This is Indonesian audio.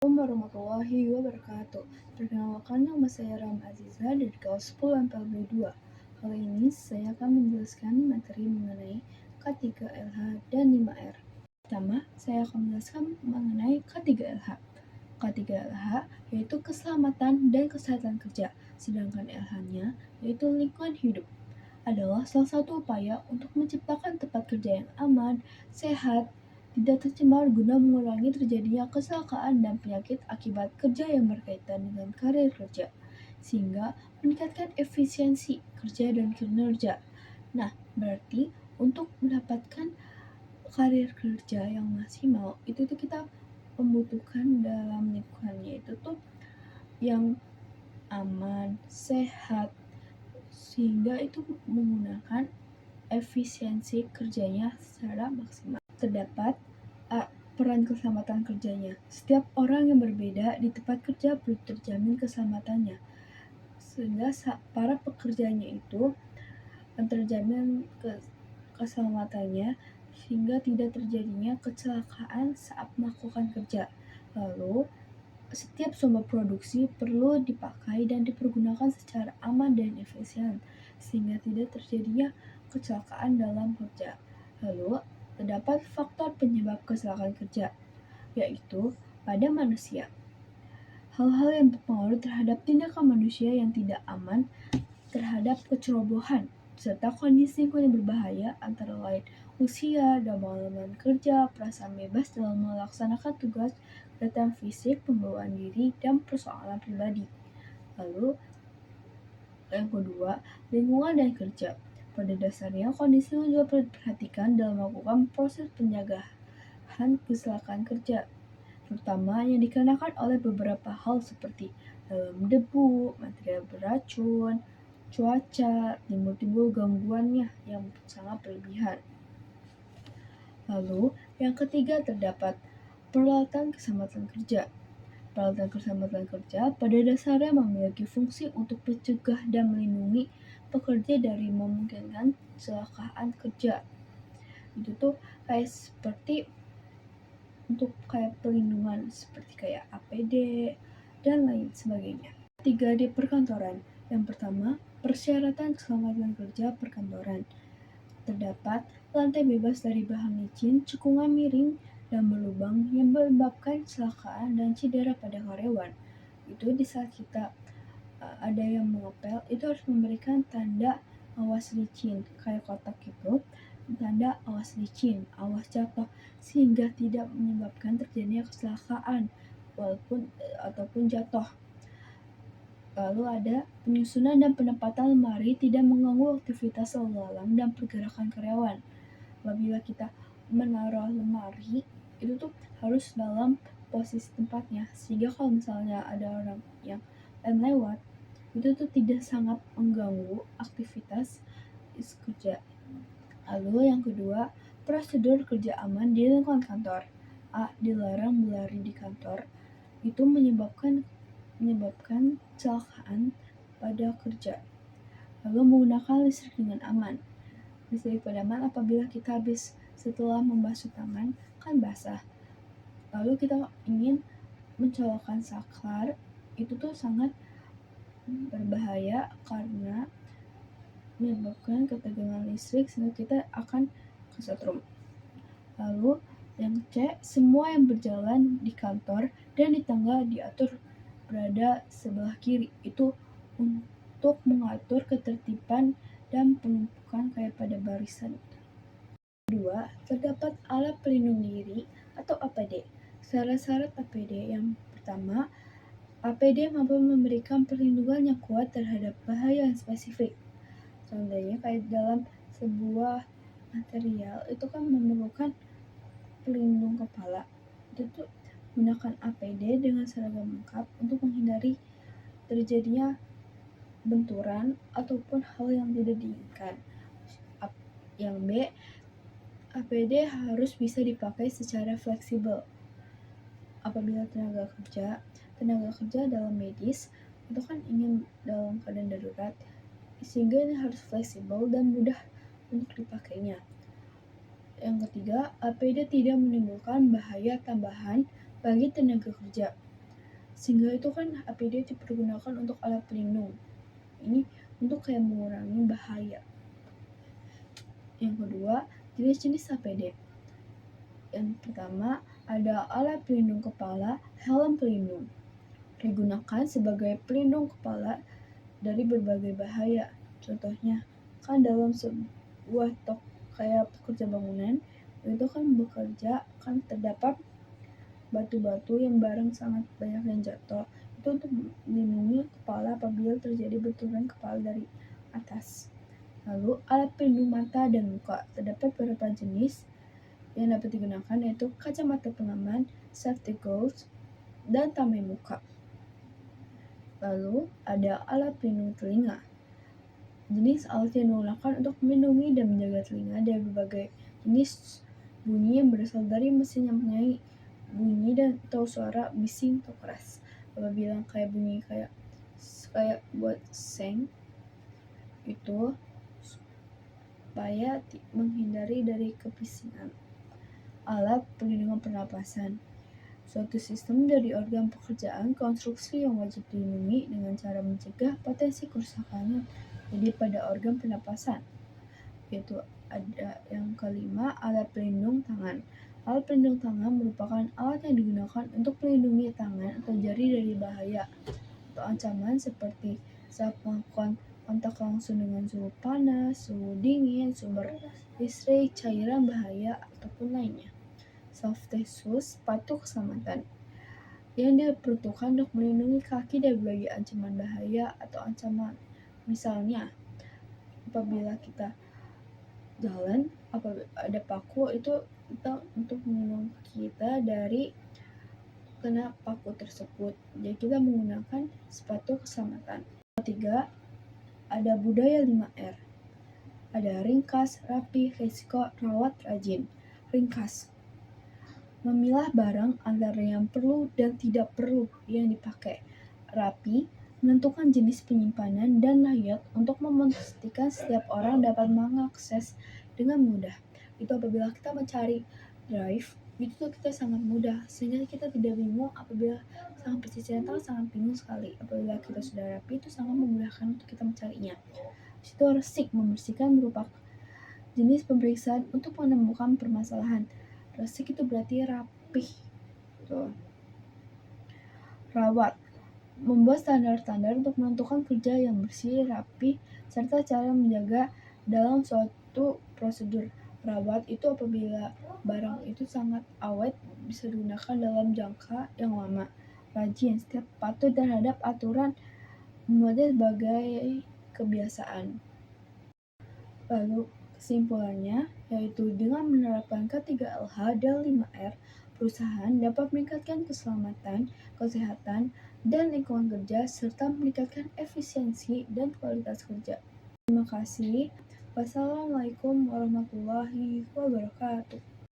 Assalamualaikum warahmatullahi wabarakatuh. Perkenalkan, nama saya Ram Aziza dari kelas 10 MPLB 2. Kali ini saya akan menjelaskan materi mengenai K3LH dan 5R. Pertama, saya akan menjelaskan mengenai K3LH. K3LH yaitu keselamatan dan kesehatan kerja, sedangkan LH-nya yaitu lingkungan hidup. Adalah salah satu upaya untuk menciptakan tempat kerja yang aman, sehat, tidak tercemar guna mengurangi terjadinya kecelakaan dan penyakit akibat kerja yang berkaitan dengan karir kerja, sehingga meningkatkan efisiensi kerja dan kinerja. Nah, berarti untuk mendapatkan karir kerja yang maksimal, itu tuh kita membutuhkan dalam lingkungannya itu tuh yang aman, sehat, sehingga itu menggunakan efisiensi kerjanya secara maksimal. Terdapat peran keselamatan kerjanya. Setiap orang yang berbeda di tempat kerja belum terjamin keselamatannya, sehingga para pekerjanya itu terjamin keselamatannya sehingga tidak terjadinya kecelakaan saat melakukan kerja. Lalu, setiap sumber produksi perlu dipakai dan dipergunakan secara aman dan efisien, sehingga tidak terjadinya kecelakaan dalam kerja. Lalu, terdapat faktor penyebab kecelakaan kerja, yaitu pada manusia. Hal-hal yang berpengaruh terhadap tindakan manusia yang tidak aman terhadap kecerobohan, serta kondisi lingkungan yang berbahaya antara lain usia, pengalaman kerja, perasaan bebas dalam melaksanakan tugas, kegiatan fisik, pembawaan diri, dan persoalan pribadi. Lalu, yang kedua, lingkungan dan kerja. Pada dasarnya, kondisi juga perlu diperhatikan dalam melakukan proses pencegahan kecelakaan kerja, terutama yang dikarenakan oleh beberapa hal seperti debu, material beracun, cuaca, timbul gangguannya yang sangat berlebihan. Lalu, yang ketiga terdapat peralatan keselamatan kerja. Peralatan keselamatan kerja pada dasarnya memiliki fungsi untuk mencegah dan melindungi pekerja dari memungkinkan kecelakaan kerja. Itu tuh kayak seperti untuk kayak pelindungan seperti kayak APD dan lain sebagainya. 3 di perkantoran. Yang pertama, persyaratan keselamatan kerja perkantoran. Terdapat lantai bebas dari bahan licin, cekungan miring, dan berlubang yang menyebabkan kecelakaan dan cedera pada karyawan. Itu di saat kita ada yang mengepel, itu harus memberikan tanda awas licin, kayak kotak itu, tanda awas licin, awas jatuh, sehingga tidak menyebabkan terjadinya kecelakaan ataupun jatuh. Lalu ada penyusunan dan penempatan lemari tidak mengganggu aktivitas lalu lalang dan pergerakan karyawan. Apabila kita menaruh lemari, itu tuh harus dalam posisi tempatnya, sehingga kalau misalnya ada orang yang lewat, itu tuh tidak sangat mengganggu aktivitas kerja. Lalu yang kedua, prosedur kerja aman di lingkungan kantor. Dilarang berlari di kantor. Itu menyebabkan kecelakaan pada kerja. Lalu menggunakan listrik dengan aman. Listrik padam apabila kita habis setelah membasuh tangan, kan basah. Lalu kita ingin mencolokkan saklar, itu tuh sangat berbahaya karena menyebabkan ketegangan listrik sehingga kita akan kesetrum. Lalu yang C, semua yang berjalan di kantor dan di tangga diatur berada sebelah kiri. Itu untuk mengatur ketertiban dan penumpukan kayak pada barisan. Kedua, terdapat alat pelindung diri atau APD. Syarat-syarat APD yang pertama, APD mampu memberikan perlindungan yang kuat terhadap bahaya yang spesifik. Contohnya kayak dalam sebuah material itu kan memerlukan pelindung kepala. Itu tuh gunakan APD dengan seragam lengkap untuk menghindari terjadinya benturan ataupun hal yang tidak diinginkan. Yang B, APD harus bisa dipakai secara fleksibel. Apabila tenaga kerja dalam medis itu kan ingin dalam keadaan darurat, sehingga ini harus fleksibel dan mudah untuk dipakainya. Yang ketiga, APD tidak menimbulkan bahaya tambahan bagi tenaga kerja. Sehingga itu kan APD dipergunakan untuk alat pelindung. Ini untuk kayak mengurangi bahaya. Yang kedua, jenis-jenis APD. Yang pertama, ada alat pelindung kepala, helm pelindung. Digunakan sebagai pelindung kepala dari berbagai bahaya. Contohnya, kan dalam sebuah kayak pekerja bangunan, itu kan bekerja, kan terdapat batu-batu yang barang sangat banyak yang jatuh. Itu untuk melindungi kepala apabila terjadi benturan kepala dari atas. Lalu, alat pelindung mata dan muka. Terdapat beberapa jenis yang dapat digunakan, yaitu kacamata pengaman, safety goggles, dan tameng muka. Lalu, ada alat pelindung telinga. Jenis alat yang digunakan untuk melindungi dan menjaga telinga dari berbagai jenis bunyi yang berasal dari mesin yang mempunyai bunyi dan atau suara bising atau keras. Apabila kayak bunyi kayak buat seng itu supaya menghindari dari kebisingan. Alat pelindungan pernapasan. Suatu sistem dari organ pekerjaan konstruksi yang wajib dilindungi dengan cara mencegah potensi kerusakannya jadi pada organ pernapasan. Yaitu ada yang kelima, alat pelindung tangan. Alat pelindung tangan merupakan alat yang digunakan untuk melindungi tangan atau jari dari bahaya atau ancaman seperti saat melakukan kontak langsung dengan suhu panas, suhu dingin, sumber listrik, cairan bahaya, ataupun lainnya. Safety shoes, sepatu keselamatan, yang diperuntukkan untuk melindungi kaki dari berbagai ancaman bahaya atau ancaman. Misalnya, apabila kita jalan, apabila ada paku, itu kita untuk melindungi kita dari kena paku tersebut. Jadi kita menggunakan sepatu keselamatan. Ketiga, ada budaya 5R. Ada ringkas, rapi, risiko, rawat, rajin. Ringkas, memilah barang antara yang perlu dan tidak perlu yang dipakai. Rapi, menentukan jenis penyimpanan dan layout untuk memastikan setiap orang dapat mengakses dengan mudah. Itu apabila kita mencari drive, itu kita sangat mudah, sehingga kita tidak bingung apabila sangat persisnya sangat bingung sekali. Apabila kita sudah rapi, itu sangat memudahkan untuk kita mencarinya. Itu resik, membersihkan merupakan jenis pemeriksaan untuk menemukan permasalahan. Resik itu berarti rapih. Tuh. Rawat, membuat standar-standar untuk menentukan kerja yang bersih, rapi, serta cara menjaga dalam suatu prosedur. Rawat itu apabila barang itu sangat awet, bisa digunakan dalam jangka yang lama. Rajin, setiap patuh terhadap aturan, membuatnya sebagai kebiasaan. Lalu kesimpulannya, yaitu dengan menerapkan K3LH dan 5R, perusahaan dapat meningkatkan keselamatan, kesehatan, dan lingkungan kerja, serta meningkatkan efisiensi dan kualitas kerja. Terima kasih. Wassalamualaikum warahmatullahi wabarakatuh.